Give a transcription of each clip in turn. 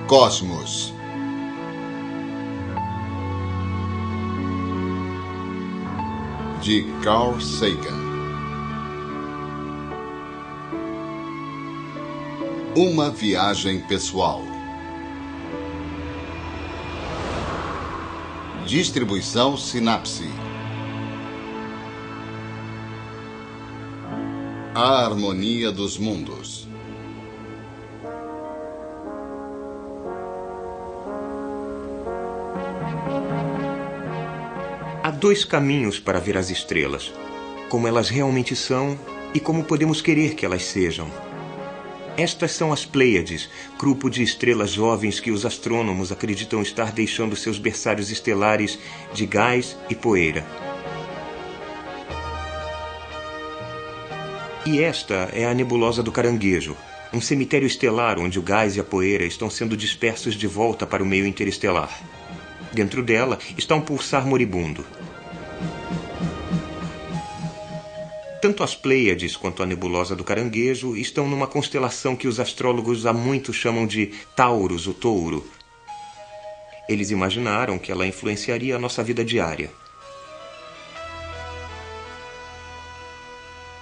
Cosmos. De Carl Sagan. Uma viagem pessoal. Distribuição Sinapse. A harmonia dos mundos. Há dois caminhos para ver as estrelas: como elas realmente são e como podemos querer que elas sejam. Estas são as Pleiades, grupo de estrelas jovens que os astrônomos acreditam estar deixando seus berçários estelares de gás e poeira. E esta é a nebulosa do Caranguejo, um cemitério estelar onde o gás e a poeira estão sendo dispersos de volta para o meio interestelar. Dentro dela está um pulsar moribundo. Tanto as Pleiades quanto a nebulosa do Caranguejo estão numa constelação que os astrólogos há muito chamam de Taurus, o Touro. Eles imaginaram que ela influenciaria a nossa vida diária.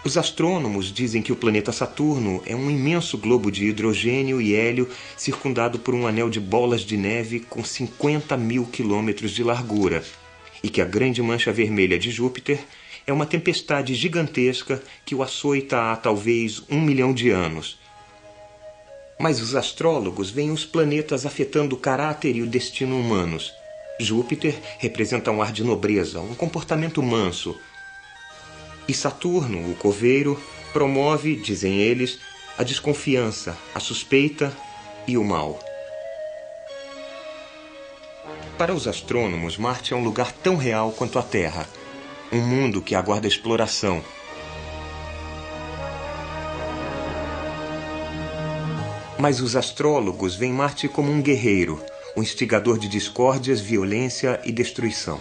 Os astrônomos dizem que o planeta Saturno é um imenso globo de hidrogênio e hélio circundado por um anel de bolas de neve com 50.000 quilômetros de largura, e que a grande mancha vermelha de Júpiter é uma tempestade gigantesca que o açoita há talvez 1 milhão de anos. Mas os astrólogos veem os planetas afetando o caráter e o destino humanos. Júpiter representa um ar de nobreza, um comportamento manso. E Saturno, o coveiro, promove, dizem eles, a desconfiança, a suspeita e o mal. Para os astrônomos, Marte é um lugar tão real quanto a Terra. Um mundo que aguarda exploração. Mas os astrólogos veem Marte como um guerreiro, um instigador de discórdias, violência e destruição.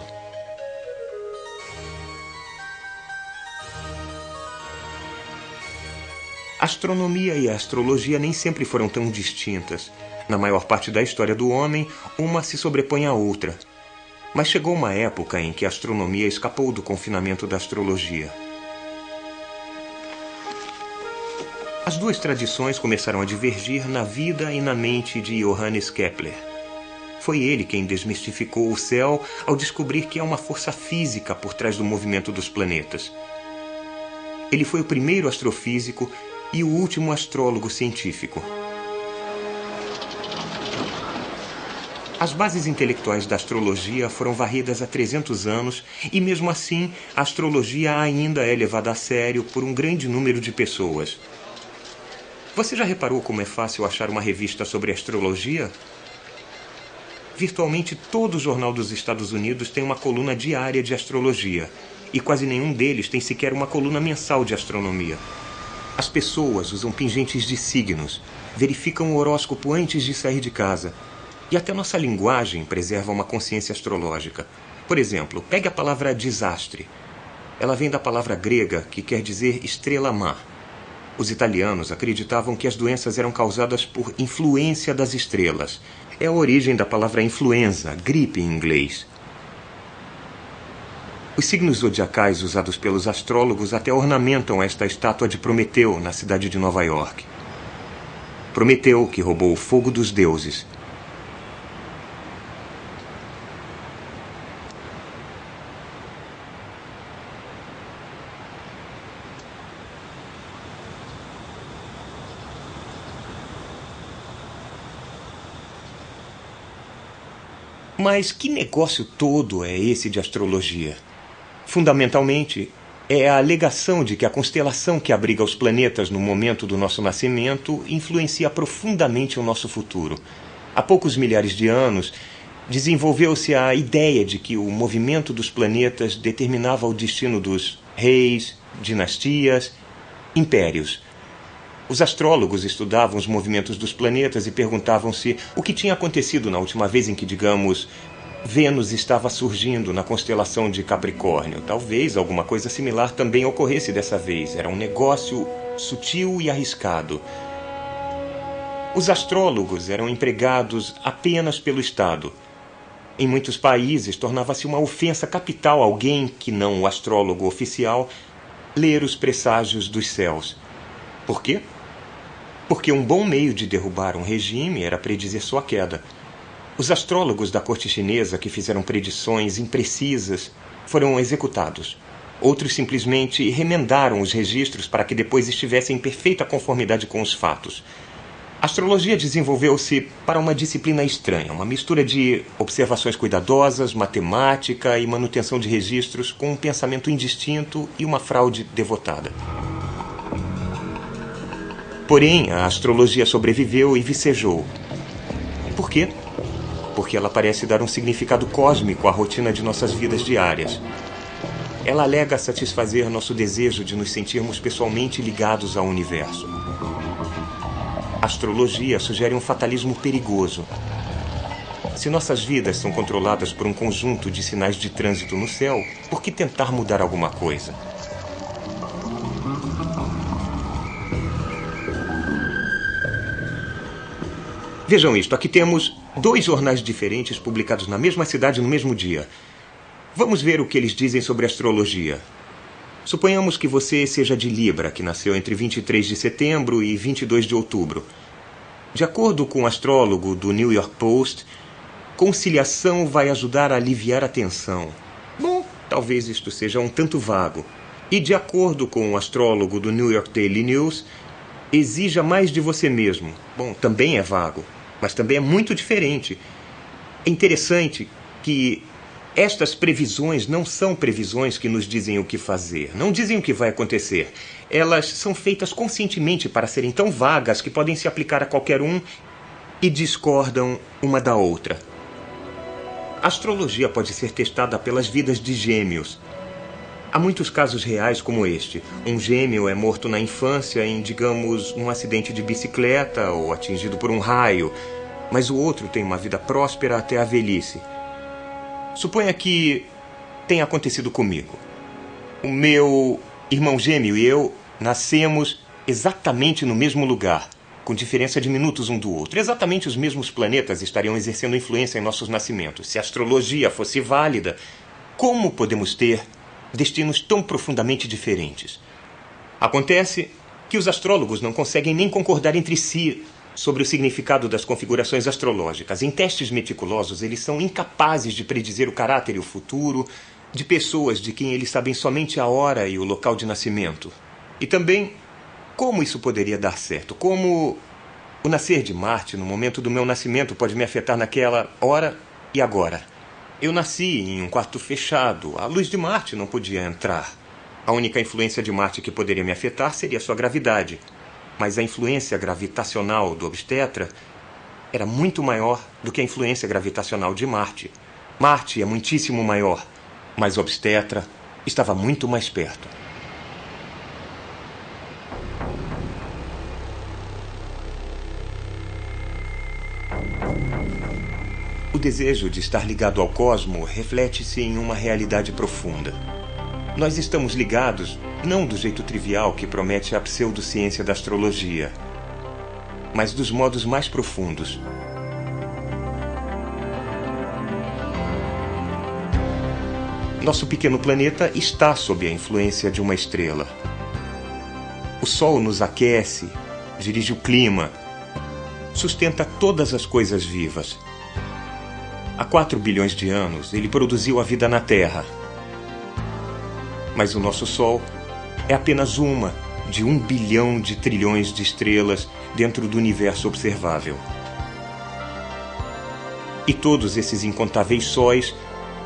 A astronomia e a astrologia nem sempre foram tão distintas. Na maior parte da história do homem, uma se sobrepõe à outra. Mas chegou uma época em que a astronomia escapou do confinamento da astrologia. As duas tradições começaram a divergir na vida e na mente de Johannes Kepler. Foi ele quem desmistificou o céu ao descobrir que há uma força física por trás do movimento dos planetas. Ele foi o primeiro astrofísico e o último astrólogo científico. As bases intelectuais da astrologia foram varridas há 300 anos e, mesmo assim, a astrologia ainda é levada a sério por um grande número de pessoas. Você já reparou como é fácil achar uma revista sobre astrologia? Virtualmente todo jornal dos Estados Unidos tem uma coluna diária de astrologia, e quase nenhum deles tem sequer uma coluna mensal de astronomia. As pessoas usam pingentes de signos, verificam o horóscopo antes de sair de casa. E até nossa linguagem preserva uma consciência astrológica. Por exemplo, pegue a palavra desastre. Ela vem da palavra grega que quer dizer estrela má. Os italianos acreditavam que as doenças eram causadas por influência das estrelas. É a origem da palavra influenza, gripe em inglês. Os signos zodiacais usados pelos astrólogos até ornamentam esta estátua de Prometeu na cidade de Nova York. Prometeu, que roubou o fogo dos deuses. Mas que negócio todo é esse de astrologia? Fundamentalmente, é a alegação de que a constelação que abriga os planetas no momento do nosso nascimento influencia profundamente o nosso futuro. Há poucos milhares de anos, desenvolveu-se a ideia de que o movimento dos planetas determinava o destino dos reis, dinastias, impérios. Os astrólogos estudavam os movimentos dos planetas e perguntavam-se o que tinha acontecido na última vez em que, digamos, Vênus estava surgindo na constelação de Capricórnio. Talvez alguma coisa similar também ocorresse dessa vez. Era um negócio sutil e arriscado. Os astrólogos eram empregados apenas pelo Estado. Em muitos países, tornava-se uma ofensa capital alguém que não o astrólogo oficial ler os presságios dos céus. Por quê? Porque um bom meio de derrubar um regime era predizer sua queda. Os astrólogos da corte chinesa que fizeram predições imprecisas foram executados. Outros simplesmente remendaram os registros para que depois estivessem em perfeita conformidade com os fatos. A astrologia desenvolveu-se para uma disciplina estranha, uma mistura de observações cuidadosas, matemática e manutenção de registros com um pensamento indistinto e uma fraude devotada. Porém, a astrologia sobreviveu e vicejou. Por quê? Porque ela parece dar um significado cósmico à rotina de nossas vidas diárias. Ela alega satisfazer nosso desejo de nos sentirmos pessoalmente ligados ao universo. A astrologia sugere um fatalismo perigoso. Se nossas vidas são controladas por um conjunto de sinais de trânsito no céu, por que tentar mudar alguma coisa? Vejam isto, aqui temos 2 jornais diferentes publicados na mesma cidade no mesmo dia. Vamos ver o que eles dizem sobre astrologia. Suponhamos que você seja de Libra, que nasceu entre 23 de setembro e 22 de outubro. De acordo com o astrólogo do New York Post, conciliação vai ajudar a aliviar a tensão. Bom, talvez isto seja um tanto vago. E de acordo com o astrólogo do New York Daily News, exija mais de você mesmo. Bom, também é vago, mas também é muito diferente. É interessante que estas previsões não são previsões que nos dizem o que fazer, não dizem o que vai acontecer. Elas são feitas conscientemente para serem tão vagas que podem se aplicar a qualquer um e discordam uma da outra. A astrologia pode ser testada pelas vidas de gêmeos. Há muitos casos reais como este. Um gêmeo é morto na infância em, digamos, um acidente de bicicleta ou atingido por um raio, mas o outro tem uma vida próspera até a velhice. Suponha que tenha acontecido comigo. O meu irmão gêmeo e eu nascemos exatamente no mesmo lugar, com diferença de minutos um do outro. Exatamente os mesmos planetas estariam exercendo influência em nossos nascimentos. Se a astrologia fosse válida, como podemos ter destinos tão profundamente diferentes? Acontece que os astrólogos não conseguem nem concordar entre si sobre o significado das configurações astrológicas. Em testes meticulosos, eles são incapazes de predizer o caráter e o futuro de pessoas de quem eles sabem somente a hora e o local de nascimento. E também, como isso poderia dar certo? Como o nascer de Marte no momento do meu nascimento pode me afetar naquela hora e agora? Eu nasci em um quarto fechado. A luz de Marte não podia entrar. A única influência de Marte que poderia me afetar seria sua gravidade. Mas a influência gravitacional do obstetra era muito maior do que a influência gravitacional de Marte. Marte é muitíssimo maior, mas o obstetra estava muito mais perto. O desejo de estar ligado ao cosmo reflete-se em uma realidade profunda. Nós estamos ligados, não do jeito trivial que promete a pseudociência da astrologia, mas dos modos mais profundos. Nosso pequeno planeta está sob a influência de uma estrela. O Sol nos aquece, dirige o clima, sustenta todas as coisas vivas. Há 4 bilhões de anos, ele produziu a vida na Terra. Mas o nosso Sol é apenas uma de 1 bilhão de trilhões de estrelas dentro do universo observável. E todos esses incontáveis sóis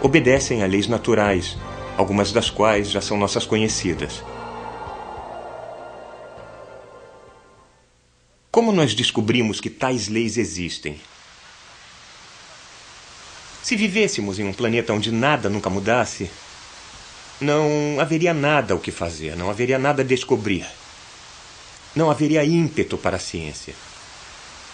obedecem a leis naturais, algumas das quais já são nossas conhecidas. Como nós descobrimos que tais leis existem? Se vivêssemos em um planeta onde nada nunca mudasse, não haveria nada o que fazer, não haveria nada a descobrir. Não haveria ímpeto para a ciência.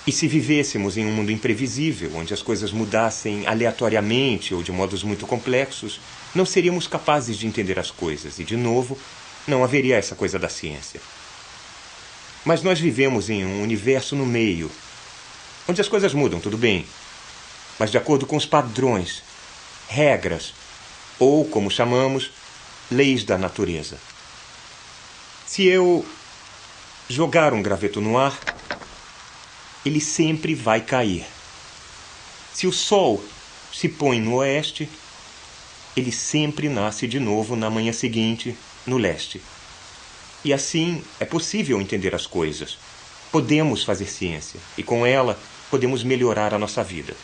E se vivêssemos em um mundo imprevisível, onde as coisas mudassem aleatoriamente ou de modos muito complexos, não seríamos capazes de entender as coisas e, de novo, não haveria essa coisa da ciência. Mas nós vivemos em um universo no meio, onde as coisas mudam, tudo bem, mas de acordo com os padrões, regras, ou, como chamamos, leis da natureza. Se eu jogar um graveto no ar, ele sempre vai cair. Se o sol se põe no oeste, ele sempre nasce de novo na manhã seguinte, no leste. E assim é possível entender as coisas. Podemos fazer ciência, e com ela podemos melhorar a nossa vida.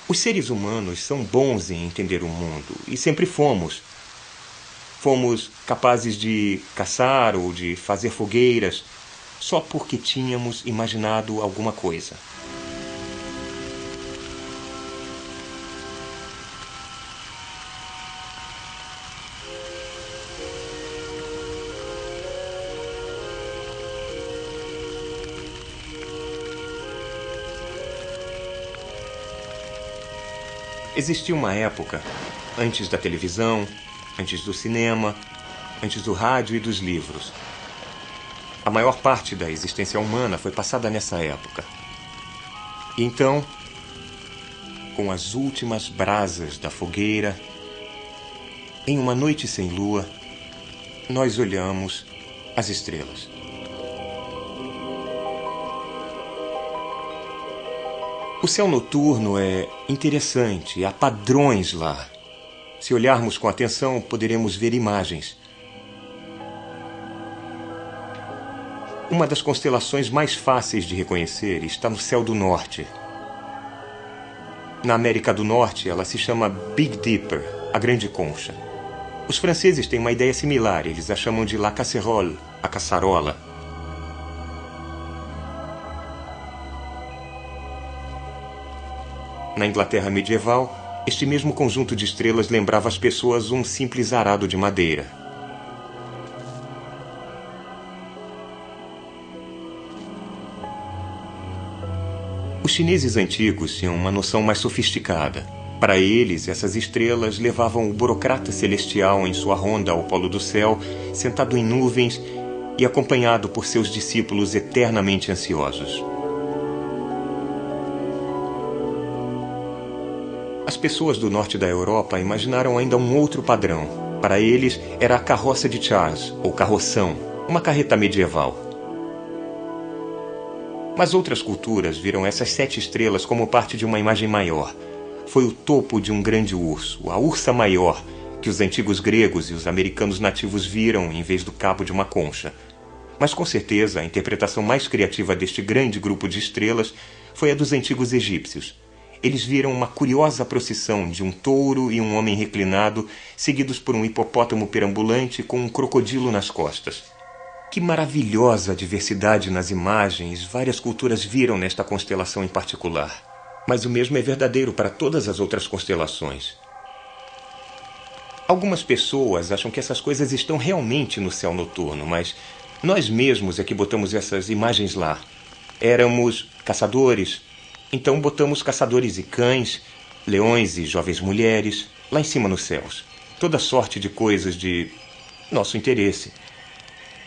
Os seres humanos são bons em entender o mundo, e sempre fomos. Fomos capazes de caçar ou de fazer fogueiras só porque tínhamos imaginado alguma coisa. Existia uma época, antes da televisão, antes do cinema, antes do rádio e dos livros. A maior parte da existência humana foi passada nessa época. E então, com as últimas brasas da fogueira, em uma noite sem lua, nós olhamos as estrelas. O céu noturno é interessante, há padrões lá. Se olharmos com atenção, poderemos ver imagens. Uma das constelações mais fáceis de reconhecer está no céu do norte. Na América do Norte, ela se chama Big Dipper, a Grande Concha. Os franceses têm uma ideia similar, eles a chamam de La Casserole, a caçarola. Na Inglaterra medieval, este mesmo conjunto de estrelas lembrava às pessoas um simples arado de madeira. Os chineses antigos tinham uma noção mais sofisticada. Para eles, essas estrelas levavam o burocrata celestial em sua ronda ao polo do céu, sentado em nuvens e acompanhado por seus discípulos eternamente ansiosos. As pessoas do norte da Europa imaginaram ainda um outro padrão. Para eles, era a carroça de Charles, ou carroção, uma carreta medieval. Mas outras culturas viram essas 7 estrelas como parte de uma imagem maior. Foi o topo de um grande urso, a ursa maior, que os antigos gregos e os americanos nativos viram em vez do cabo de uma concha. Mas com certeza a interpretação mais criativa deste grande grupo de estrelas foi a dos antigos egípcios. Eles viram uma curiosa procissão de um touro e um homem reclinado, seguidos por um hipopótamo perambulante com um crocodilo nas costas. Que maravilhosa diversidade nas imagens várias culturas viram nesta constelação em particular. Mas o mesmo é verdadeiro para todas as outras constelações. Algumas pessoas acham que essas coisas estão realmente no céu noturno, mas nós mesmos é que botamos essas imagens lá. Éramos caçadores, então botamos caçadores e cães, leões e jovens mulheres, lá em cima nos céus. Toda sorte de coisas de nosso interesse.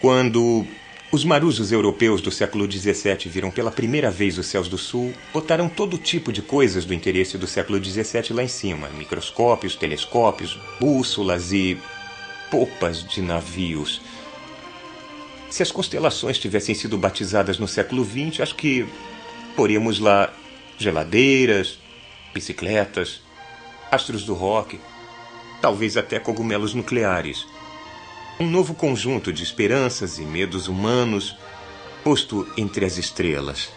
Quando os marujos europeus do século XVII viram pela primeira vez os céus do sul, botaram todo tipo de coisas do interesse do século XVII lá em cima. Microscópios, telescópios, bússolas e popas de navios. Se as constelações tivessem sido batizadas no século XX, acho que poríamos lá geladeiras, bicicletas, astros do rock, talvez até cogumelos nucleares. Um novo conjunto de esperanças e medos humanos posto entre as estrelas.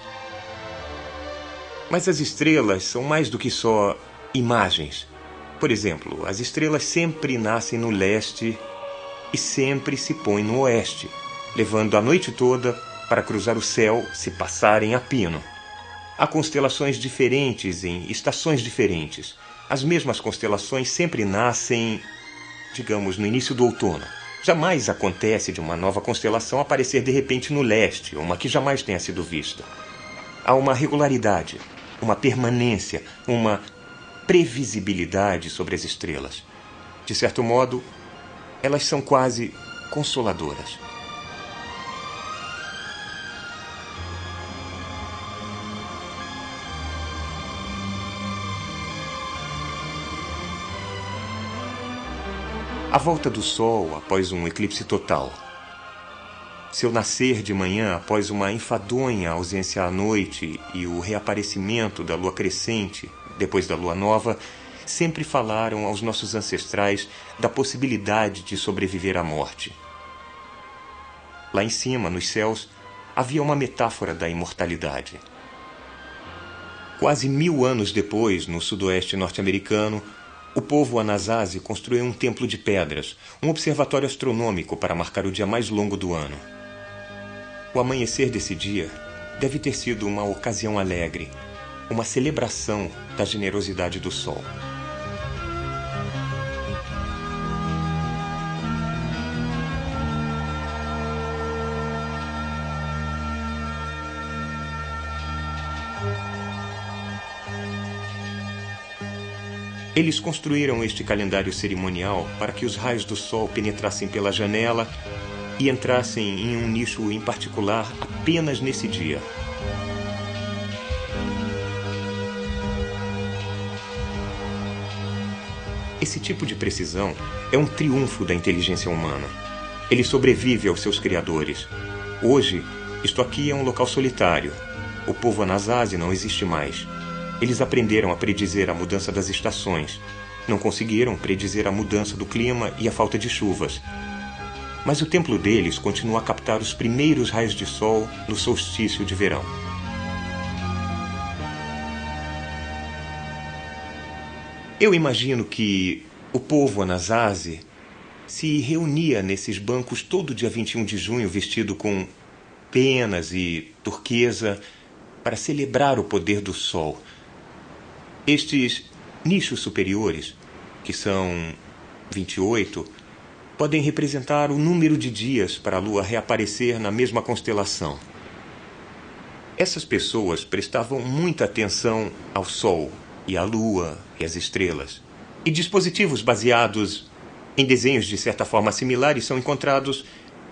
Mas as estrelas são mais do que só imagens. Por exemplo, as estrelas sempre nascem no leste e sempre se põem no oeste, levando a noite toda para cruzar o céu se passarem a pino. Há constelações diferentes em estações diferentes. As mesmas constelações sempre nascem, digamos, no início do outono. Jamais acontece de uma nova constelação aparecer de repente no leste, uma que jamais tenha sido vista. Há uma regularidade, uma permanência, uma previsibilidade sobre as estrelas. De certo modo, elas são quase consoladoras. A volta do Sol após um eclipse total. Seu nascer de manhã após uma enfadonha ausência à noite e o reaparecimento da lua crescente depois da lua nova sempre falaram aos nossos ancestrais da possibilidade de sobreviver à morte. Lá em cima, nos céus, havia uma metáfora da imortalidade. Quase 1000 anos depois, no sudoeste norte-americano, o povo Anasazi construiu um templo de pedras, um observatório astronômico para marcar o dia mais longo do ano. O amanhecer desse dia deve ter sido uma ocasião alegre, uma celebração da generosidade do sol. Eles construíram este calendário cerimonial para que os raios do sol penetrassem pela janela e entrassem em um nicho em particular apenas nesse dia. Esse tipo de precisão é um triunfo da inteligência humana. Ele sobrevive aos seus criadores. Hoje, isto aqui é um local solitário. O povo Anasazi não existe mais. Eles aprenderam a predizer a mudança das estações. Não conseguiram predizer a mudança do clima e a falta de chuvas. Mas o templo deles continua a captar os primeiros raios de sol no solstício de verão. Eu imagino que o povo Anasazi se reunia nesses bancos todo dia 21 de junho vestido com penas e turquesa para celebrar o poder do sol. Estes nichos superiores, que são 28, podem representar o número de dias para a Lua reaparecer na mesma constelação. Essas pessoas prestavam muita atenção ao Sol e à Lua e às estrelas. E dispositivos baseados em desenhos de certa forma similares são encontrados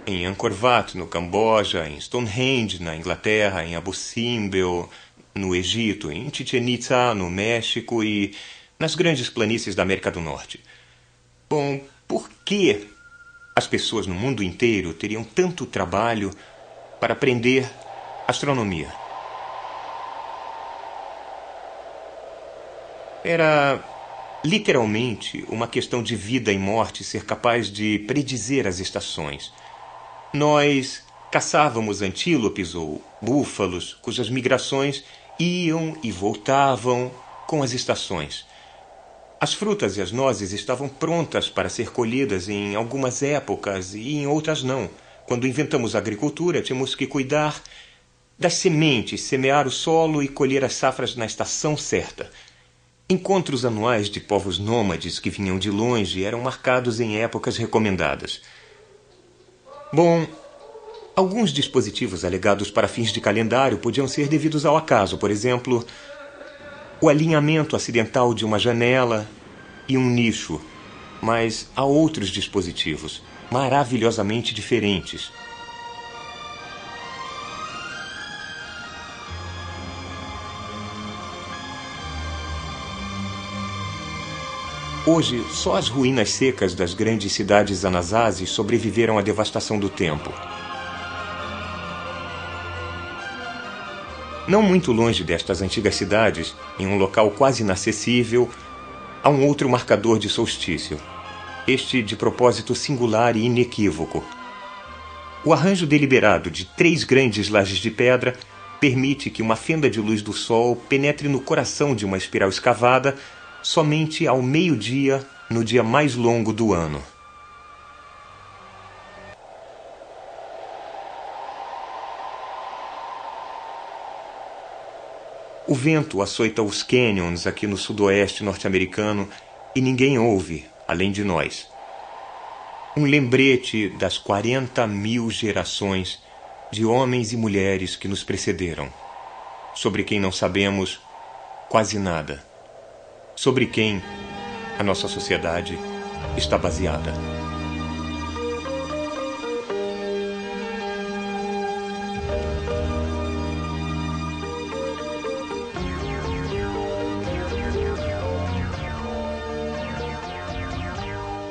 em Angkor Wat, no Camboja, em Stonehenge, na Inglaterra, em Abu Simbel, no Egito, em Chichén Itzá, no México e nas grandes planícies da América do Norte. Bom, por que as pessoas no mundo inteiro teriam tanto trabalho para aprender astronomia? Era literalmente uma questão de vida e morte ser capaz de predizer as estações. Nós caçávamos antílopes ou búfalos, cujas migrações iam e voltavam com as estações. As frutas e as nozes estavam prontas para ser colhidas em algumas épocas e em outras não. Quando inventamos a agricultura, tínhamos que cuidar das sementes, semear o solo e colher as safras na estação certa. Encontros anuais de povos nômades que vinham de longe eram marcados em épocas recomendadas. Bom, alguns dispositivos alegados para fins de calendário podiam ser devidos ao acaso, por exemplo, o alinhamento acidental de uma janela e um nicho, mas há outros dispositivos maravilhosamente diferentes. Hoje, só as ruínas secas das grandes cidades Anasazi sobreviveram à devastação do tempo. Não muito longe destas antigas cidades, em um local quase inacessível, há um outro marcador de solstício. Este de propósito singular e inequívoco. O arranjo deliberado de 3 grandes lajes de pedra permite que uma fenda de luz do sol penetre no coração de uma espiral escavada somente ao meio-dia, no dia mais longo do ano. O vento açoita os canyons aqui no sudoeste norte-americano e ninguém ouve, além de nós. Um lembrete das 40.000 gerações de homens e mulheres que nos precederam, sobre quem não sabemos quase nada, sobre quem a nossa sociedade está baseada.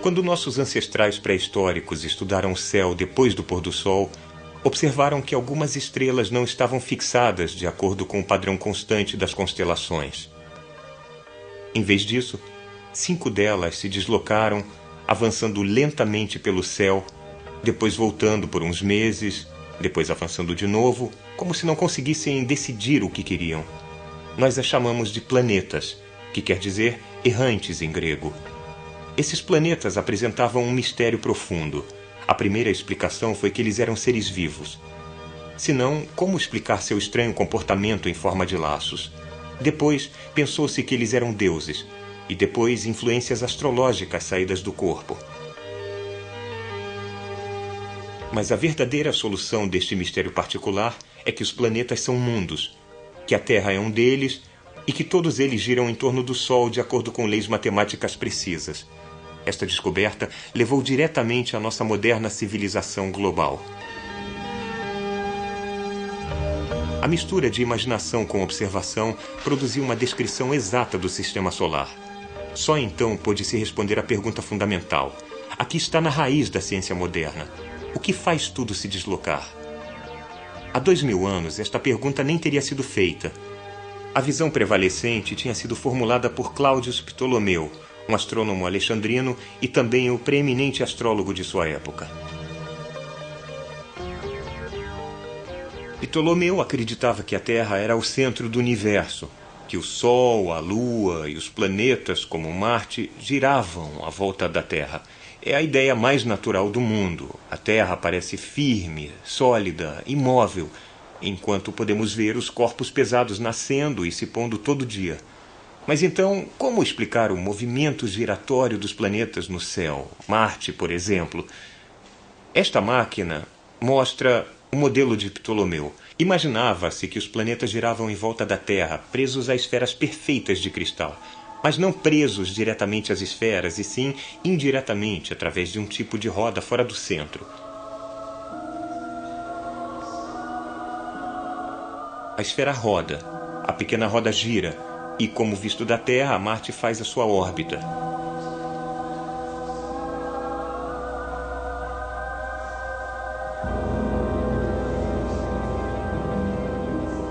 Quando nossos ancestrais pré-históricos estudaram o céu depois do pôr do sol, observaram que algumas estrelas não estavam fixadas de acordo com o padrão constante das constelações. Em vez disso, 5 delas se deslocaram, avançando lentamente pelo céu, depois voltando por uns meses, depois avançando de novo, como se não conseguissem decidir o que queriam. Nós as chamamos de planetas, que quer dizer errantes em grego. Esses planetas apresentavam um mistério profundo. A primeira explicação foi que eles eram seres vivos. Se não, como explicar seu estranho comportamento em forma de laços? Depois, pensou-se que eles eram deuses, e depois influências astrológicas saídas do corpo. Mas a verdadeira solução deste mistério particular é que os planetas são mundos, que a Terra é um deles e que todos eles giram em torno do Sol de acordo com leis matemáticas precisas. Esta descoberta levou diretamente à nossa moderna civilização global. A mistura de imaginação com observação produziu uma descrição exata do sistema solar. Só então pôde-se responder à pergunta fundamental. Aqui está na raiz da ciência moderna. O que faz tudo se deslocar? Há 2000 anos, esta pergunta nem teria sido feita. A visão prevalecente tinha sido formulada por Cláudio Ptolomeu, um astrônomo alexandrino e também o preeminente astrólogo de sua época. Ptolomeu acreditava que a Terra era o centro do universo, que o Sol, a Lua e os planetas, como Marte, giravam à volta da Terra. É a ideia mais natural do mundo. A Terra parece firme, sólida, imóvel, enquanto podemos ver os corpos pesados nascendo e se pondo todo dia. Mas então, como explicar o movimento giratório dos planetas no céu? Marte, por exemplo. Esta máquina mostra o modelo de Ptolomeu. Imaginava-se que os planetas giravam em volta da Terra, presos a esferas perfeitas de cristal, mas não presos diretamente às esferas, e sim indiretamente, através de um tipo de roda fora do centro. A esfera roda, a pequena roda gira, e, como visto da Terra, Marte faz a sua órbita.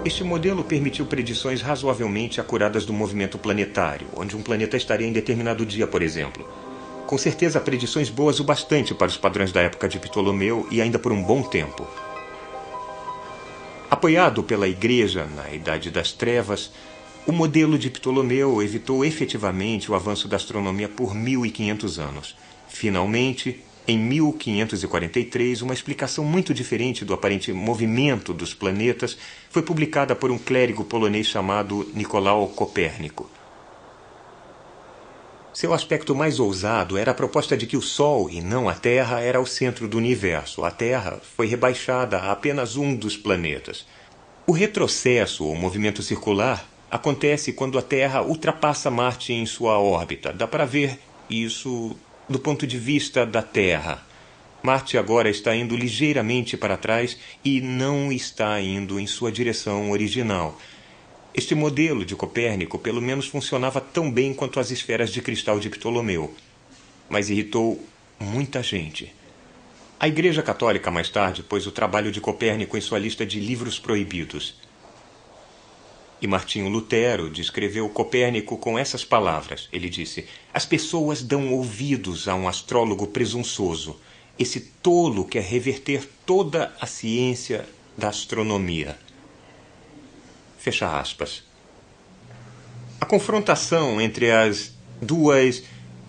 Este modelo permitiu predições razoavelmente acuradas do movimento planetário, onde um planeta estaria em determinado dia, por exemplo. Com certeza, predições boas o bastante para os padrões da época de Ptolomeu e ainda por um bom tempo. Apoiado pela Igreja na Idade das Trevas, o modelo de Ptolomeu evitou efetivamente o avanço da astronomia por 1500 anos. Finalmente, em 1543, uma explicação muito diferente do aparente movimento dos planetas foi publicada por um clérigo polonês chamado Nicolau Copérnico. Seu aspecto mais ousado era a proposta de que o Sol, e não a Terra, era o centro do universo. A Terra foi rebaixada a apenas um dos planetas. O retrocesso, ou movimento circular, acontece quando a Terra ultrapassa Marte em sua órbita. Dá para ver isso do ponto de vista da Terra. Marte agora está indo ligeiramente para trás e não está indo em sua direção original. Este modelo de Copérnico pelo menos funcionava tão bem quanto as esferas de cristal de Ptolomeu, mas irritou muita gente. A Igreja Católica mais tarde pôs o trabalho de Copérnico em sua lista de livros proibidos. E Martinho Lutero descreveu Copérnico com essas palavras. Ele disse: as pessoas dão ouvidos a um astrólogo presunçoso. Esse tolo quer reverter toda a ciência da astronomia. Fecha aspas. A confrontação entre as duas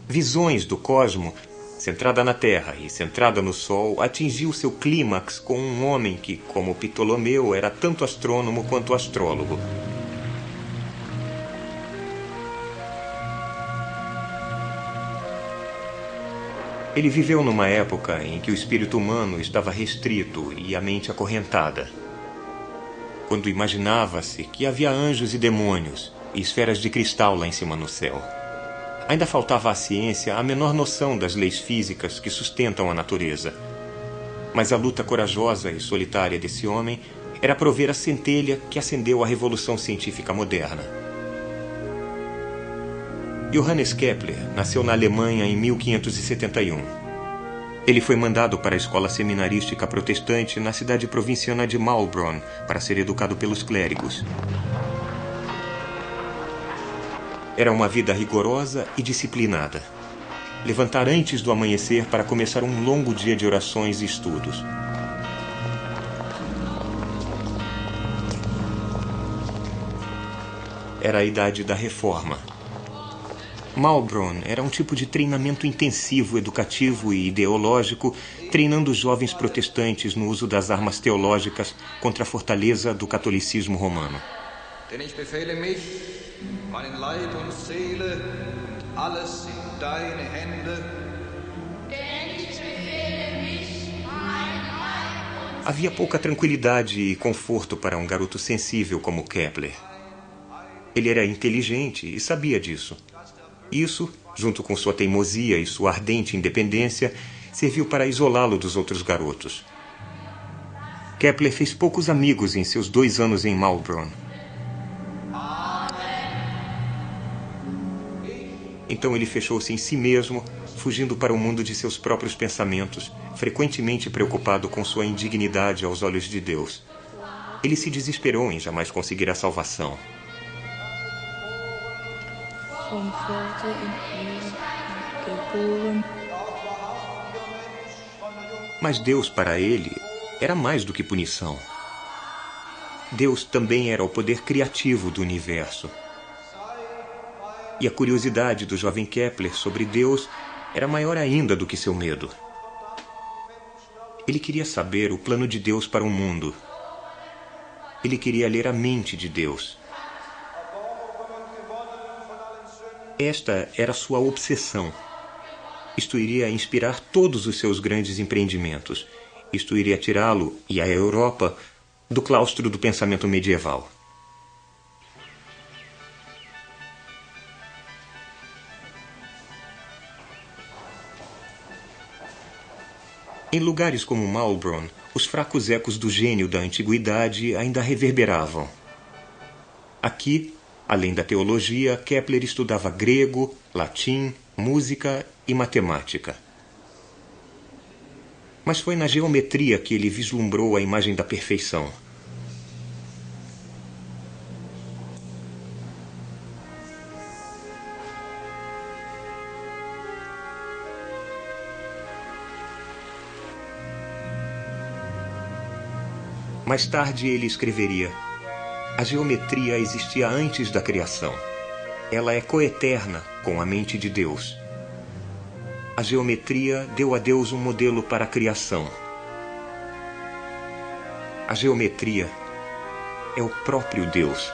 visões do cosmo, centrada na Terra e centrada no Sol, atingiu seu clímax com um homem que, como Ptolomeu, era tanto astrônomo quanto astrólogo. Ele viveu numa época em que o espírito humano estava restrito e a mente acorrentada. Quando imaginava-se que havia anjos e demônios e esferas de cristal lá em cima no céu. Ainda faltava à ciência a menor noção das leis físicas que sustentam a natureza. Mas a luta corajosa e solitária desse homem era prover a centelha que acendeu a revolução científica moderna. Johannes Kepler nasceu na Alemanha em 1571. Ele foi mandado para a escola seminarística protestante na cidade provinciana de Maulbronn para ser educado pelos clérigos. Era uma vida rigorosa e disciplinada. Levantar antes do amanhecer para começar um longo dia de orações e estudos. Era a idade da reforma. Maulbronn era um tipo de treinamento intensivo, educativo e ideológico, treinando os jovens protestantes no uso das armas teológicas contra a fortaleza do catolicismo romano. Denn ich befehle mich, meinen Leib und Seele und alles in deine Hände. Havia pouca tranquilidade e conforto para um garoto sensível como Kepler. Ele era inteligente e sabia disso. Isso, junto com sua teimosia e sua ardente independência, serviu para isolá-lo dos outros garotos. Kepler fez poucos amigos em seus 2 anos em Maulbronn. Então ele fechou-se em si mesmo, fugindo para o mundo de seus próprios pensamentos, frequentemente preocupado com sua indignidade aos olhos de Deus. Ele se desesperou em jamais conseguir a salvação. Mas Deus, para ele, era mais do que punição. Deus também era o poder criativo do universo. E a curiosidade do jovem Kepler sobre Deus era maior ainda do que seu medo. Ele queria saber o plano de Deus para o mundo. Ele queria ler a mente de Deus. Esta era sua obsessão. Isto iria inspirar todos os seus grandes empreendimentos. Isto iria tirá-lo, e a Europa, do claustro do pensamento medieval. Em lugares como Maulbronn, os fracos ecos do gênio da antiguidade ainda reverberavam. Aqui, além da teologia, Kepler estudava grego, latim, música e matemática. Mas foi na geometria que ele vislumbrou a imagem da perfeição. Mais tarde ele escreveria: a geometria existia antes da criação. Ela é coeterna com a mente de Deus. A geometria deu a Deus um modelo para a criação. A geometria é o próprio Deus.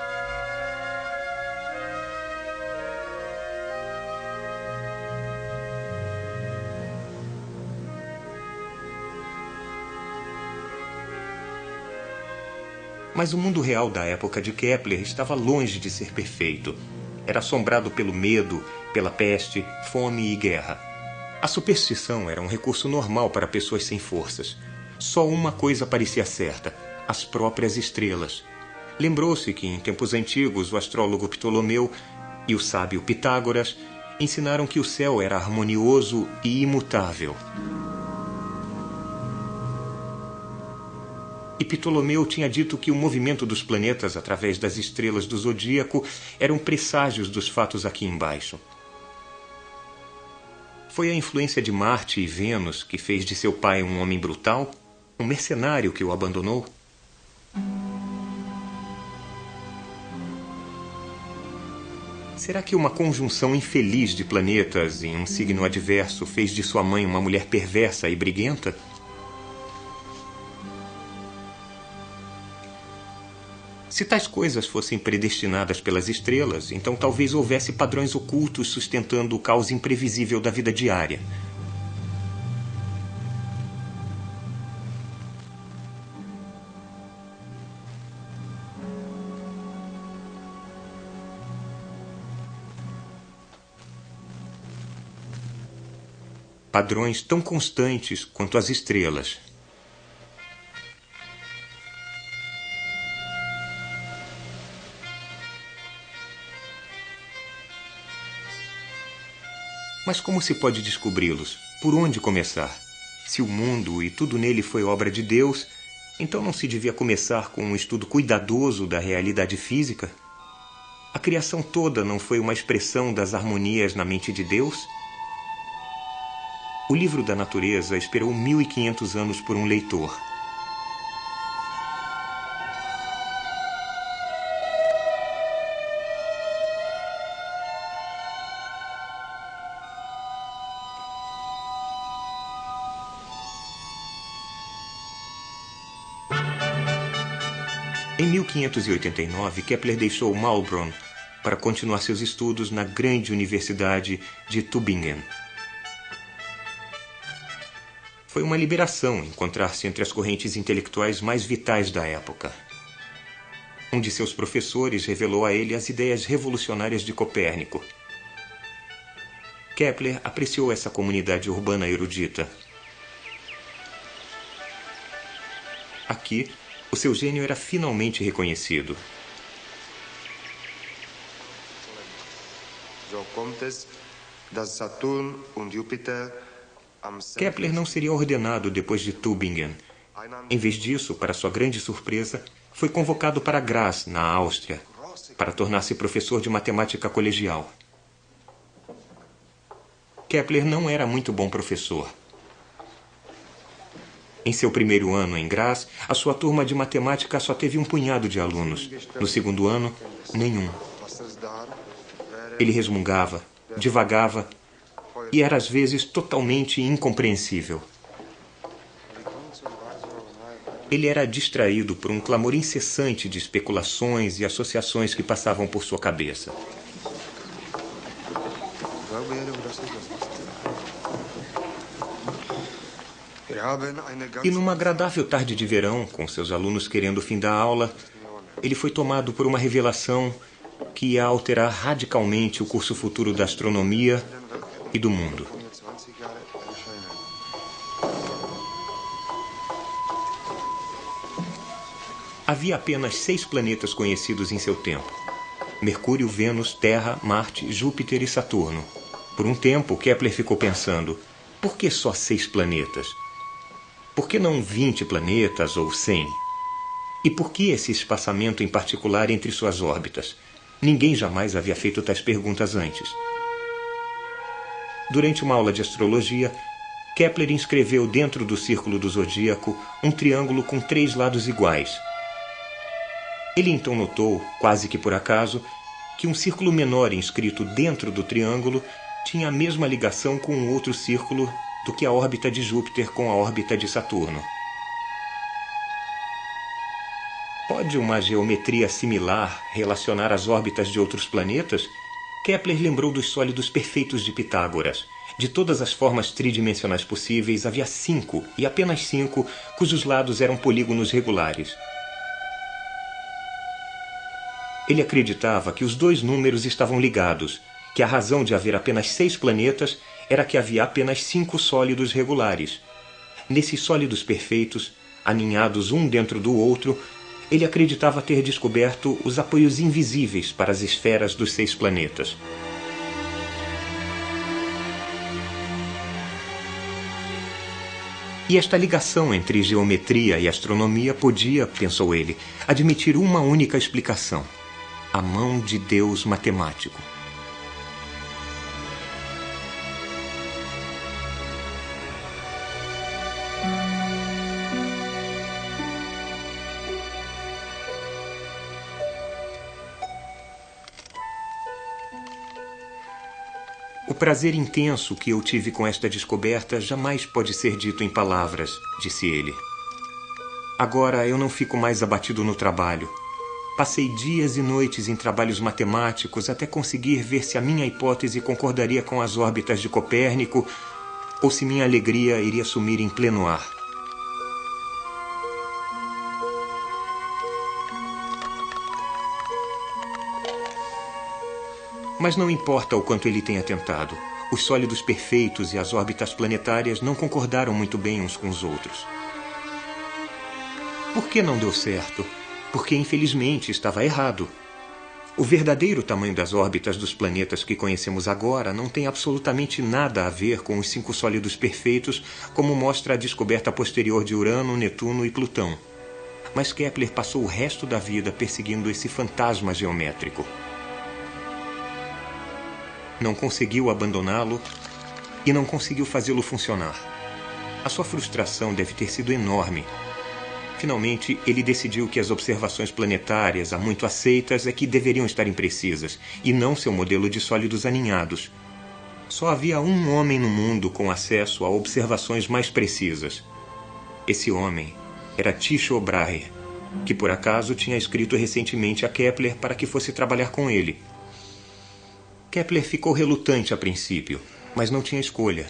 Mas o mundo real da época de Kepler estava longe de ser perfeito. Era assombrado pelo medo, pela peste, fome e guerra. A superstição era um recurso normal para pessoas sem forças. Só uma coisa parecia certa: as próprias estrelas. Lembrou-se que, em tempos antigos, o astrólogo Ptolomeu e o sábio Pitágoras ensinaram que o céu era harmonioso e imutável. E Ptolomeu tinha dito que o movimento dos planetas através das estrelas do zodíaco eram presságios dos fatos aqui embaixo. Foi a influência de Marte e Vênus que fez de seu pai um homem brutal, um mercenário que o abandonou? Será que uma conjunção infeliz de planetas em um signo adverso fez de sua mãe uma mulher perversa e briguenta? Se tais coisas fossem predestinadas pelas estrelas, então talvez houvesse padrões ocultos sustentando o caos imprevisível da vida diária. Padrões tão constantes quanto as estrelas. Mas como se pode descobri-los? Por onde começar? Se o mundo e tudo nele foi obra de Deus, então não se devia começar com um estudo cuidadoso da realidade física? A criação toda não foi uma expressão das harmonias na mente de Deus? O livro da natureza esperou 1500 anos por um leitor. Em 1589, Kepler deixou Maulbronn para continuar seus estudos na grande Universidade de Tübingen. Foi uma liberação encontrar-se entre as correntes intelectuais mais vitais da época. Um de seus professores revelou a ele as ideias revolucionárias de Copérnico. Kepler apreciou essa comunidade urbana erudita. Aqui, o seu gênio era finalmente reconhecido. Kepler não seria ordenado depois de Tübingen. Em vez disso, para sua grande surpresa, foi convocado para Graz, na Áustria, para tornar-se professor de matemática colegial. Kepler não era muito bom professor. Em seu primeiro ano em Graz, a sua turma de matemática só teve um punhado de alunos. No segundo ano, nenhum. Ele resmungava, divagava e era às vezes totalmente incompreensível. Ele era distraído por um clamor incessante de especulações e associações que passavam por sua cabeça. E numa agradável tarde de verão, com seus alunos querendo o fim da aula, ele foi tomado por uma revelação que ia alterar radicalmente o curso futuro da astronomia e do mundo. Havia apenas 6 planetas conhecidos em seu tempo: Mercúrio, Vênus, Terra, Marte, Júpiter e Saturno. Por um tempo, Kepler ficou pensando: por que só 6 planetas? Por que não 20 planetas ou 100? E por que esse espaçamento em particular entre suas órbitas? Ninguém jamais havia feito tais perguntas antes. Durante uma aula de astrologia, Kepler inscreveu dentro do círculo do zodíaco um triângulo com 3 lados iguais. Ele então notou, quase que por acaso, que um círculo menor inscrito dentro do triângulo tinha a mesma ligação com um outro círculo do que a órbita de Júpiter com a órbita de Saturno. Pode uma geometria similar relacionar as órbitas de outros planetas? Kepler lembrou dos sólidos perfeitos de Pitágoras. De todas as formas tridimensionais possíveis, havia 5, e apenas 5, cujos lados eram polígonos regulares. Ele acreditava que os 2 números estavam ligados, que a razão de haver apenas 6 planetas era que havia apenas 5 sólidos regulares. Nesses sólidos perfeitos, aninhados um dentro do outro, ele acreditava ter descoberto os apoios invisíveis para as esferas dos 6 planetas. E esta ligação entre geometria e astronomia podia, pensou ele, admitir uma única explicação: a mão de Deus matemático. O prazer intenso que eu tive com esta descoberta jamais pode ser dito em palavras, disse ele. Agora eu não fico mais abatido no trabalho. Passei dias e noites em trabalhos matemáticos até conseguir ver se a minha hipótese concordaria com as órbitas de Copérnico ou se minha alegria iria sumir em pleno ar. Mas não importa o quanto ele tenha tentado. Os sólidos perfeitos e as órbitas planetárias não concordaram muito bem uns com os outros. Por que não deu certo? Porque, infelizmente, estava errado. O verdadeiro tamanho das órbitas dos planetas que conhecemos agora não tem absolutamente nada a ver com os 5 sólidos perfeitos, como mostra a descoberta posterior de Urano, Netuno e Plutão. Mas Kepler passou o resto da vida perseguindo esse fantasma geométrico. Não conseguiu abandoná-lo e não conseguiu fazê-lo funcionar. A sua frustração deve ter sido enorme. Finalmente, ele decidiu que as observações planetárias, há muito aceitas, é que deveriam estar imprecisas, e não seu modelo de sólidos aninhados. Só havia um homem no mundo com acesso a observações mais precisas. Esse homem era Tycho Brahe, que por acaso tinha escrito recentemente a Kepler para que fosse trabalhar com ele. Kepler ficou relutante a princípio, mas não tinha escolha.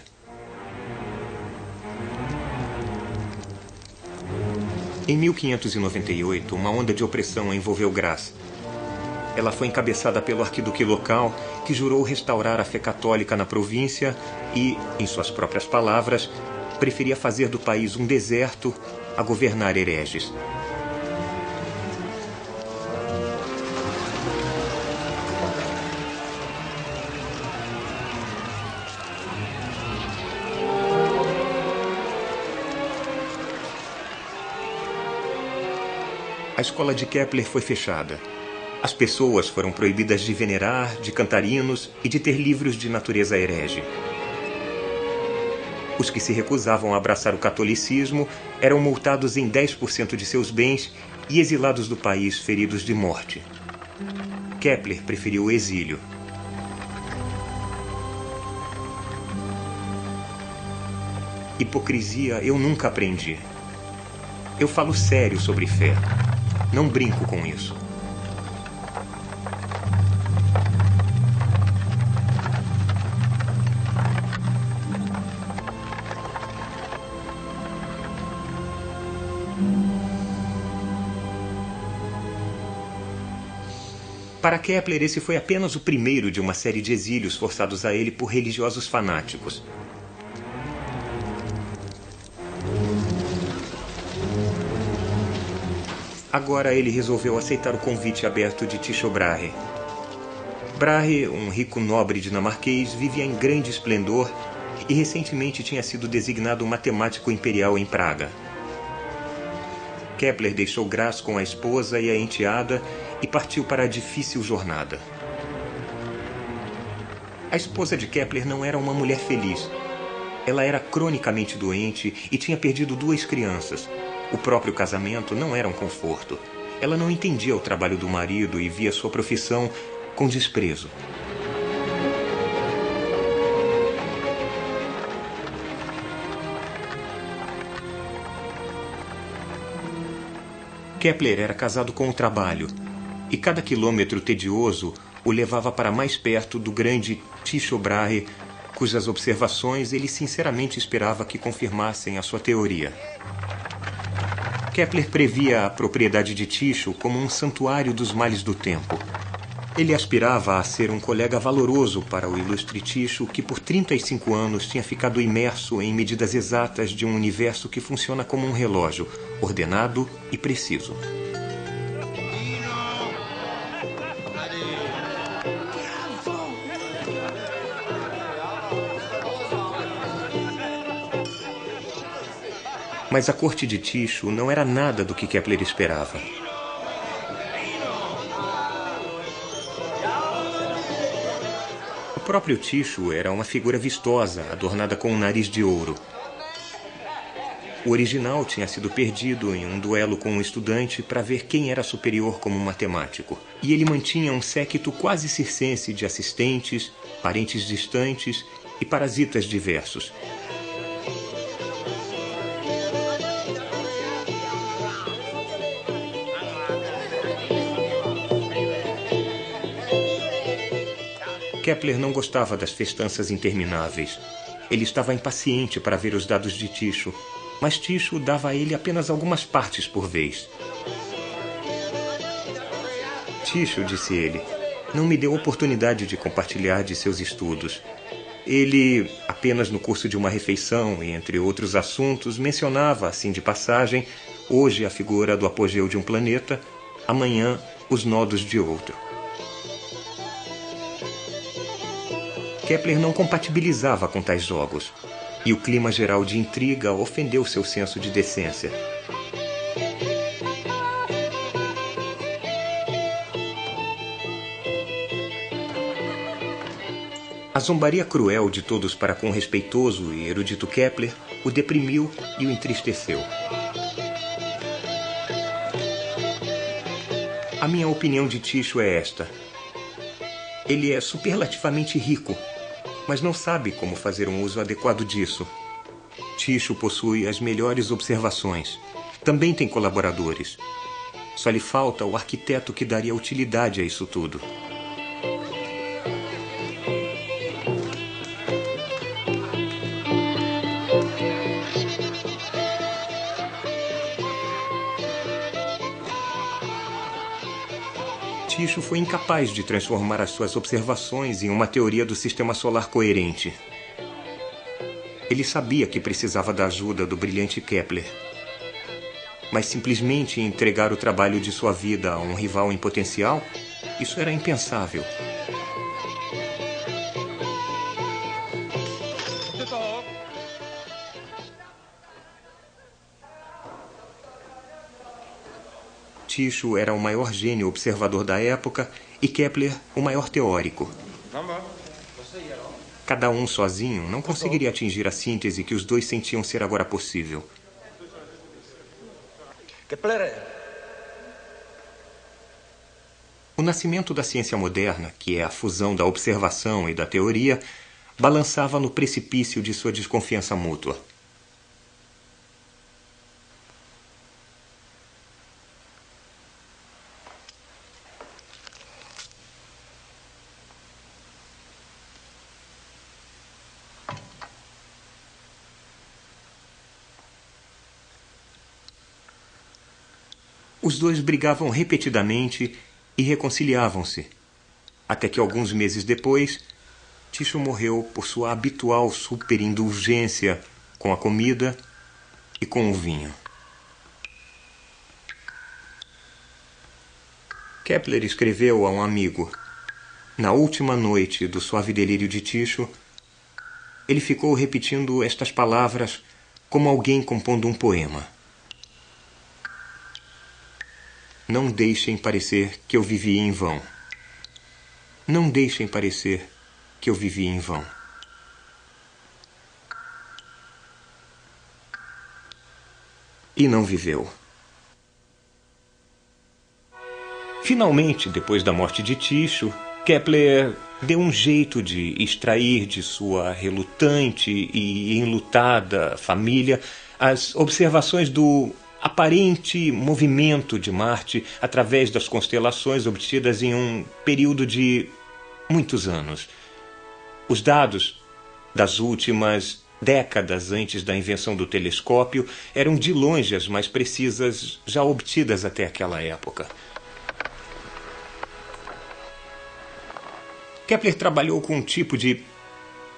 Em 1598, uma onda de opressão envolveu Graz. Ela foi encabeçada pelo arquiduque local, que jurou restaurar a fé católica na província e, em suas próprias palavras, preferia fazer do país um deserto a governar hereges. A escola de Kepler foi fechada. As pessoas foram proibidas de venerar, de cantar hinos e de ter livros de natureza herege. Os que se recusavam a abraçar o catolicismo eram multados em 10% de seus bens e exilados do país feridos de morte. Kepler preferiu o exílio. Hipocrisia eu nunca aprendi. Eu falo sério sobre fé. Não brinco com isso. Para Kepler, esse foi apenas o primeiro de uma série de exílios forçados a ele por religiosos fanáticos. Agora ele resolveu aceitar o convite aberto de Tycho Brahe. Brahe, um rico nobre dinamarquês, vivia em grande esplendor e recentemente tinha sido designado matemático imperial em Praga. Kepler deixou Graz com a esposa e a enteada e partiu para a difícil jornada. A esposa de Kepler não era uma mulher feliz. Ela era cronicamente doente e tinha perdido 2 crianças. O próprio casamento não era um conforto. Ela não entendia o trabalho do marido e via sua profissão com desprezo. Kepler era casado com o trabalho, e cada quilômetro tedioso o levava para mais perto do grande Tycho Brahe, cujas observações ele sinceramente esperava que confirmassem a sua teoria. Kepler previa a propriedade de Tycho como um santuário dos males do tempo. Ele aspirava a ser um colega valoroso para o ilustre Tycho, que por 35 anos tinha ficado imerso em medidas exatas de um universo que funciona como um relógio, ordenado e preciso. Mas a corte de Tycho não era nada do que Kepler esperava. O próprio Tycho era uma figura vistosa, adornada com um nariz de ouro. O original tinha sido perdido em um duelo com um estudante para ver quem era superior como matemático. E ele mantinha um séquito quase circense de assistentes, parentes distantes e parasitas diversos. Kepler não gostava das festanças intermináveis. Ele estava impaciente para ver os dados de Tycho, mas Tycho dava a ele apenas algumas partes por vez. Tycho, disse ele, não me deu oportunidade de compartilhar de seus estudos. Ele, apenas no curso de uma refeição e entre outros assuntos, mencionava, assim de passagem, hoje a figura do apogeu de um planeta, amanhã os nodos de outro. Kepler não compatibilizava com tais jogos, e o clima geral de intriga ofendeu seu senso de decência. A zombaria cruel de todos para com o respeitoso e erudito Kepler o deprimiu e o entristeceu. A minha opinião de Tycho é esta. Ele é superlativamente rico, mas não sabe como fazer um uso adequado disso. Tycho possui as melhores observações. Também tem colaboradores. Só lhe falta o arquiteto que daria utilidade a isso tudo. Tycho foi incapaz de transformar as suas observações em uma teoria do sistema solar coerente. Ele sabia que precisava da ajuda do brilhante Kepler, mas simplesmente entregar o trabalho de sua vida a um rival em potencial, isso era impensável. Tycho era o maior gênio observador da época e Kepler o maior teórico. Cada um sozinho não conseguiria atingir a síntese que os dois sentiam ser agora possível. O nascimento da ciência moderna, que é a fusão da observação e da teoria, balançava no precipício de sua desconfiança mútua. Os dois brigavam repetidamente e reconciliavam-se, até que alguns meses depois, Tycho morreu por sua habitual superindulgência com a comida e com o vinho. Kepler escreveu a um amigo: na última noite do suave delírio de Tycho, ele ficou repetindo estas palavras como alguém compondo um poema. Não deixem parecer que eu vivi em vão. Não deixem parecer que eu vivi em vão. E não viveu. Finalmente, depois da morte de Tycho, Kepler deu um jeito de extrair de sua relutante e enlutada família as observações do aparente movimento de Marte através das constelações obtidas em um período de muitos anos. Os dados das últimas décadas antes da invenção do telescópio eram de longe as mais precisas já obtidas até aquela época. Kepler trabalhou com um tipo de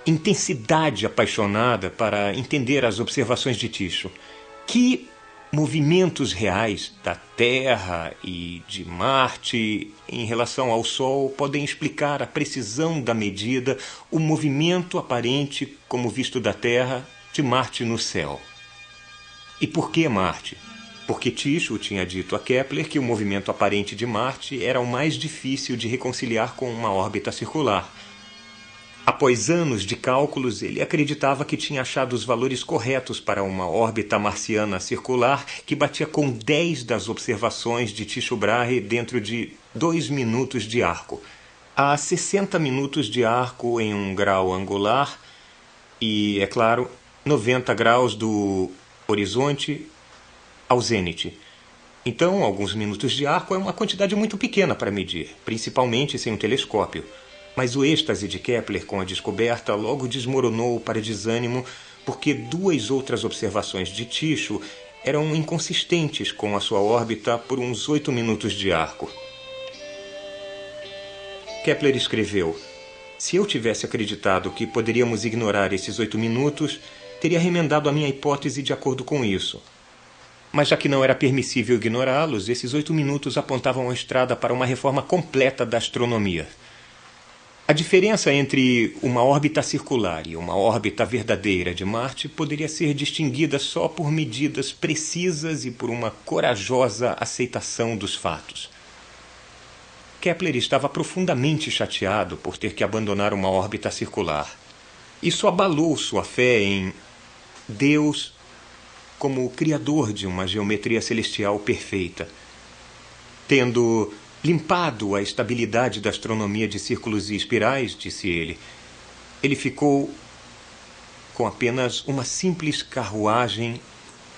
intensidade apaixonada para entender as observações de Tycho. Que movimentos reais da Terra e de Marte em relação ao Sol podem explicar a precisão da medida, o movimento aparente, como visto da Terra, de Marte no céu. E por que Marte? Porque Tycho tinha dito a Kepler que o movimento aparente de Marte era o mais difícil de reconciliar com uma órbita circular. Após anos de cálculos, ele acreditava que tinha achado os valores corretos para uma órbita marciana circular que batia com 10 das observações de Tycho Brahe dentro de 2 minutos de arco. Há 60 minutos de arco em um grau angular e, é claro, 90 graus do horizonte ao zênite. Então, alguns minutos de arco é uma quantidade muito pequena para medir, principalmente sem um telescópio. Mas o êxtase de Kepler com a descoberta logo desmoronou para desânimo porque 2 outras observações de Tycho eram inconsistentes com a sua órbita por uns 8 minutos de arco. Kepler escreveu: se eu tivesse acreditado que poderíamos ignorar esses 8 minutos, teria remendado a minha hipótese de acordo com isso. Mas já que não era permissível ignorá-los, esses 8 minutos apontavam a estrada para uma reforma completa da astronomia. A diferença entre uma órbita circular e uma órbita verdadeira de Marte poderia ser distinguida só por medidas precisas e por uma corajosa aceitação dos fatos. Kepler estava profundamente chateado por ter que abandonar uma órbita circular. Isso abalou sua fé em Deus como o criador de uma geometria celestial perfeita. Tendo limpado a estabilidade da astronomia de círculos e espirais, disse ele ficou com apenas uma simples carruagem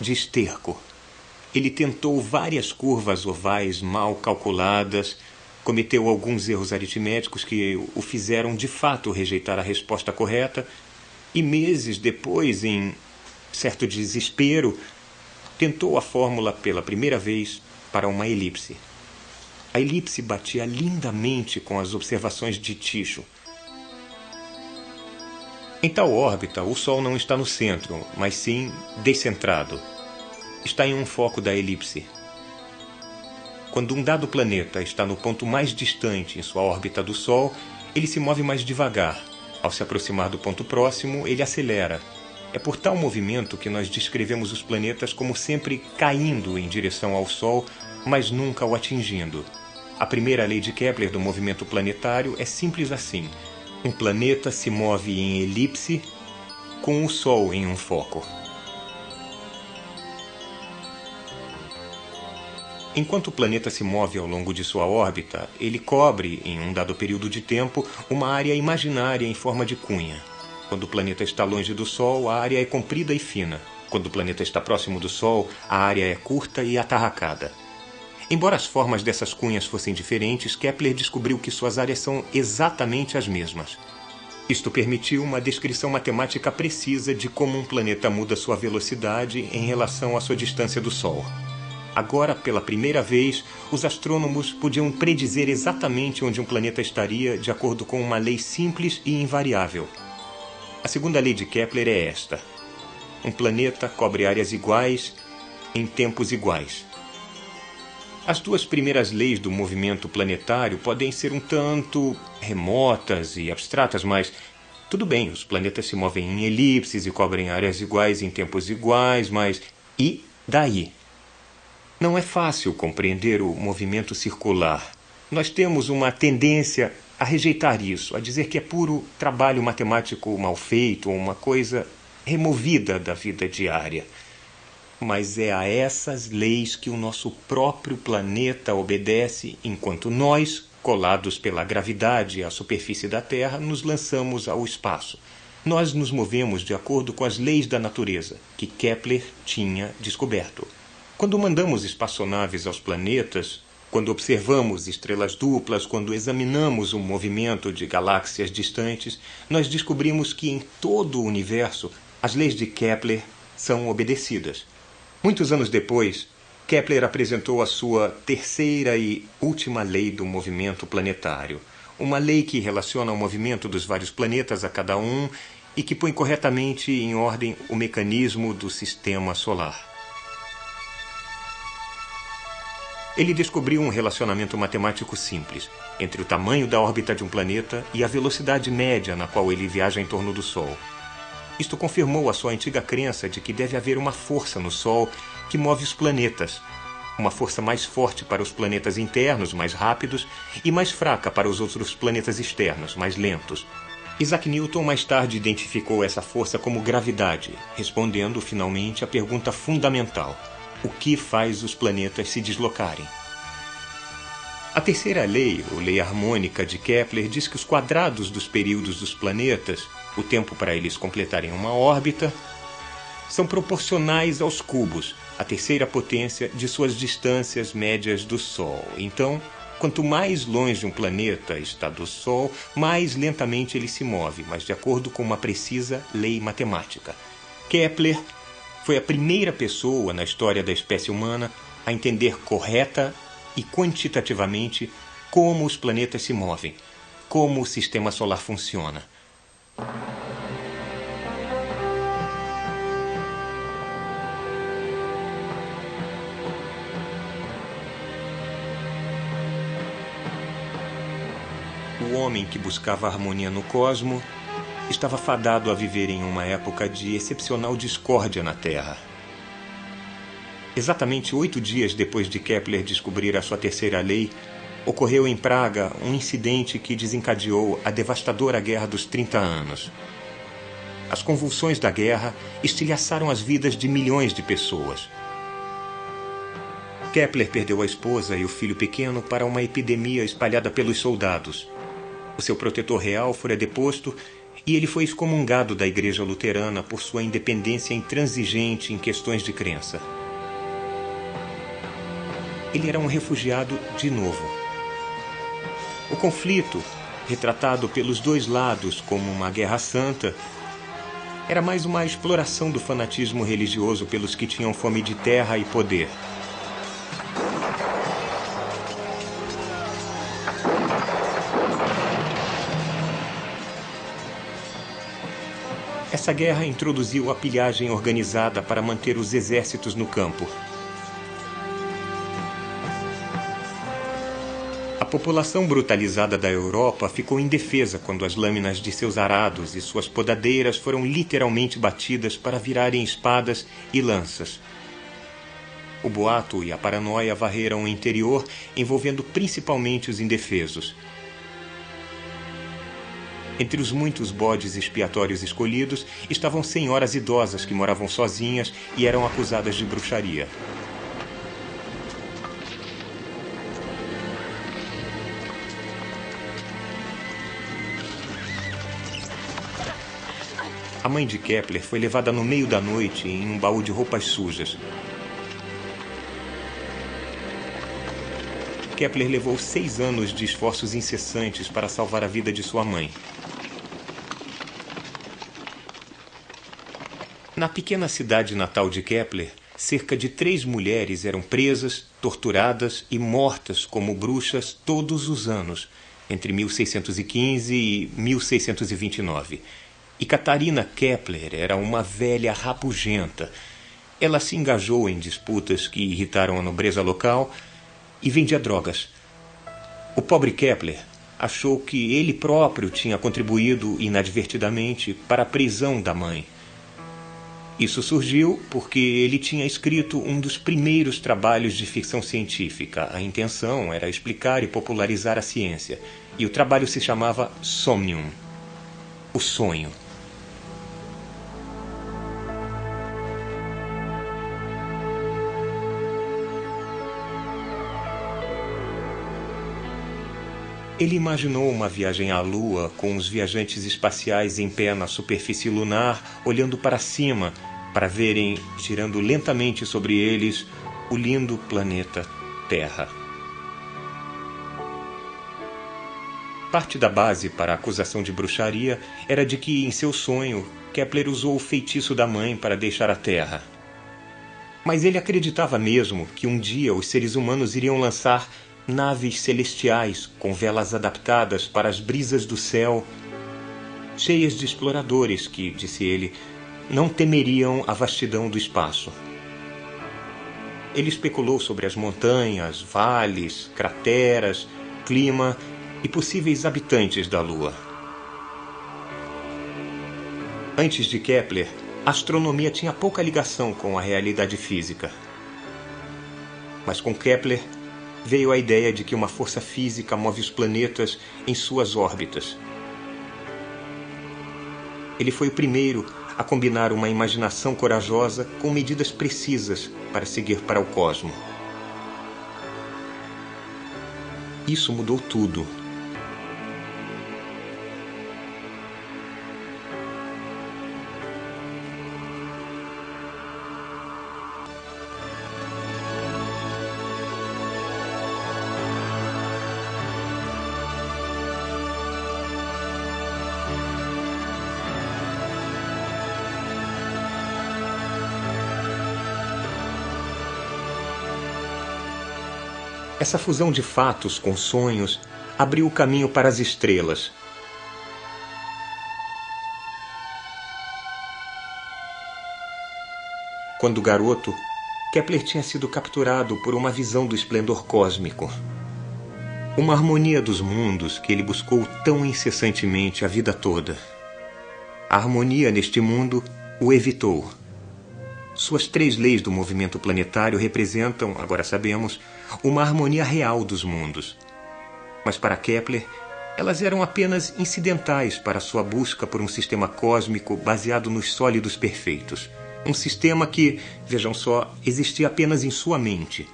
de esterco. Ele tentou várias curvas ovais mal calculadas, cometeu alguns erros aritméticos que o fizeram de fato rejeitar a resposta correta, e meses depois, em certo desespero, tentou a fórmula pela primeira vez para uma elipse. A elipse batia lindamente com as observações de Tycho. Em tal órbita, o Sol não está no centro, mas sim descentrado. Está em um foco da elipse. Quando um dado planeta está no ponto mais distante em sua órbita do Sol, ele se move mais devagar. Ao se aproximar do ponto próximo, ele acelera. É por tal movimento que nós descrevemos os planetas como sempre caindo em direção ao Sol, mas nunca o atingindo. A primeira lei de Kepler do movimento planetário é simples assim. Um planeta se move em elipse com o Sol em um foco. Enquanto o planeta se move ao longo de sua órbita, ele cobre, em um dado período de tempo, uma área imaginária em forma de cunha. Quando o planeta está longe do Sol, a área é comprida e fina. Quando o planeta está próximo do Sol, a área é curta e atarracada. Embora as formas dessas cunhas fossem diferentes, Kepler descobriu que suas áreas são exatamente as mesmas. Isto permitiu uma descrição matemática precisa de como um planeta muda sua velocidade em relação à sua distância do Sol. Agora, pela primeira vez, os astrônomos podiam predizer exatamente onde um planeta estaria de acordo com uma lei simples e invariável. A segunda lei de Kepler é esta: um planeta cobre áreas iguais em tempos iguais. As duas primeiras leis do movimento planetário podem ser um tanto remotas e abstratas, mas tudo bem, os planetas se movem em elipses e cobrem áreas iguais em tempos iguais, mas e daí? Não é fácil compreender o movimento circular. Nós temos uma tendência a rejeitar isso, a dizer que é puro trabalho matemático mal feito, ou uma coisa removida da vida diária. Mas é a essas leis que o nosso próprio planeta obedece, enquanto nós, colados pela gravidade à superfície da Terra, nos lançamos ao espaço. Nós nos movemos de acordo com as leis da natureza, que Kepler tinha descoberto. Quando mandamos espaçonaves aos planetas, quando observamos estrelas duplas, quando examinamos o movimento de galáxias distantes, nós descobrimos que em todo o universo as leis de Kepler são obedecidas. Muitos anos depois, Kepler apresentou a sua terceira e última lei do movimento planetário, uma lei que relaciona o movimento dos vários planetas a cada um e que põe corretamente em ordem o mecanismo do sistema solar. Ele descobriu um relacionamento matemático simples entre o tamanho da órbita de um planeta e a velocidade média na qual ele viaja em torno do Sol. Isto confirmou a sua antiga crença de que deve haver uma força no Sol que move os planetas, uma força mais forte para os planetas internos, mais rápidos, e mais fraca para os outros planetas externos, mais lentos. Isaac Newton mais tarde identificou essa força como gravidade, respondendo finalmente à pergunta fundamental: o que faz os planetas se deslocarem? A terceira lei, ou lei harmônica de Kepler, diz que os quadrados dos períodos dos planetas, o tempo para eles completarem uma órbita, são proporcionais aos cubos, a terceira potência de suas distâncias médias do Sol. Então, quanto mais longe um planeta está do Sol, mais lentamente ele se move, mas de acordo com uma precisa lei matemática. Kepler foi a primeira pessoa na história da espécie humana a entender correta e quantitativamente como os planetas se movem, como o sistema solar funciona. O homem que buscava harmonia no cosmo estava fadado a viver em uma época de excepcional discórdia na Terra. Exatamente 8 dias depois de Kepler descobrir a sua terceira lei, ocorreu em Praga um incidente que desencadeou a devastadora Guerra dos 30 Anos. As convulsões da guerra estilhaçaram as vidas de milhões de pessoas. Kepler perdeu a esposa e o filho pequeno para uma epidemia espalhada pelos soldados. O seu protetor real fora deposto e ele foi excomungado da Igreja Luterana por sua independência intransigente em questões de crença. Ele era um refugiado de novo. O conflito, retratado pelos dois lados como uma guerra santa, era mais uma exploração do fanatismo religioso pelos que tinham fome de terra e poder. Essa guerra introduziu a pilhagem organizada para manter os exércitos no campo. A população brutalizada da Europa ficou indefesa quando as lâminas de seus arados e suas podadeiras foram literalmente batidas para virarem espadas e lanças. O boato e a paranoia varreram o interior, envolvendo principalmente os indefesos. Entre os muitos bodes expiatórios escolhidos estavam senhoras idosas que moravam sozinhas e eram acusadas de bruxaria. A mãe de Kepler foi levada no meio da noite em um baú de roupas sujas. Kepler levou 6 anos de esforços incessantes para salvar a vida de sua mãe. Na pequena cidade natal de Kepler, cerca de 3 mulheres eram presas, torturadas e mortas como bruxas todos os anos, entre 1615 e 1629. E Catarina Kepler era uma velha rabugenta. Ela se engajou em disputas que irritaram a nobreza local e vendia drogas. O pobre Kepler achou que ele próprio tinha contribuído inadvertidamente para a prisão da mãe. Isso surgiu porque ele tinha escrito um dos primeiros trabalhos de ficção científica. A intenção era explicar e popularizar a ciência, e o trabalho se chamava Somnium, o sonho. Ele imaginou uma viagem à Lua com os viajantes espaciais em pé na superfície lunar, olhando para cima, para verem, girando lentamente sobre eles, o lindo planeta Terra. Parte da base para a acusação de bruxaria era de que, em seu sonho, Kepler usou o feitiço da mãe para deixar a Terra. Mas ele acreditava mesmo que um dia os seres humanos iriam lançar naves celestiais com velas adaptadas para as brisas do céu, cheias de exploradores que, disse ele, não temeriam a vastidão do espaço. Ele especulou sobre as montanhas, vales, crateras, clima e possíveis habitantes da Lua. Antes de Kepler, a astronomia tinha pouca ligação com a realidade física. Mas com Kepler veio a ideia de que uma força física move os planetas em suas órbitas. Ele foi o primeiro a combinar uma imaginação corajosa com medidas precisas para seguir para o cosmo. Isso mudou tudo. Essa fusão de fatos com sonhos abriu o caminho para as estrelas. Quando garoto, Kepler tinha sido capturado por uma visão do esplendor cósmico. Uma harmonia dos mundos que ele buscou tão incessantemente a vida toda. A harmonia neste mundo o evitou. Suas 3 leis do movimento planetário representam, agora sabemos, uma harmonia real dos mundos. Mas para Kepler, elas eram apenas incidentais para sua busca por um sistema cósmico baseado nos sólidos perfeitos. Um sistema que, vejam só, existia apenas em sua mente.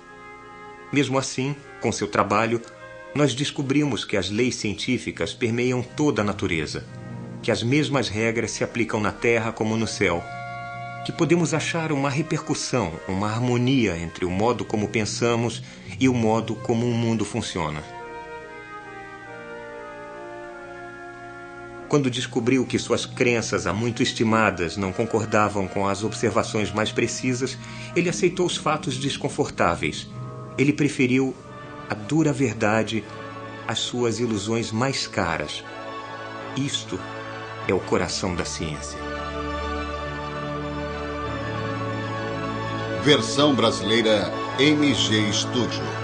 Mesmo assim, com seu trabalho, nós descobrimos que as leis científicas permeiam toda a natureza, que as mesmas regras se aplicam na Terra como no céu, que podemos achar uma repercussão, uma harmonia entre o modo como pensamos e o modo como o mundo funciona. Quando descobriu que suas crenças há muito estimadas não concordavam com as observações mais precisas, ele aceitou os fatos desconfortáveis. Ele preferiu a dura verdade às suas ilusões mais caras. Isto é o coração da ciência. Versão brasileira MG Studio.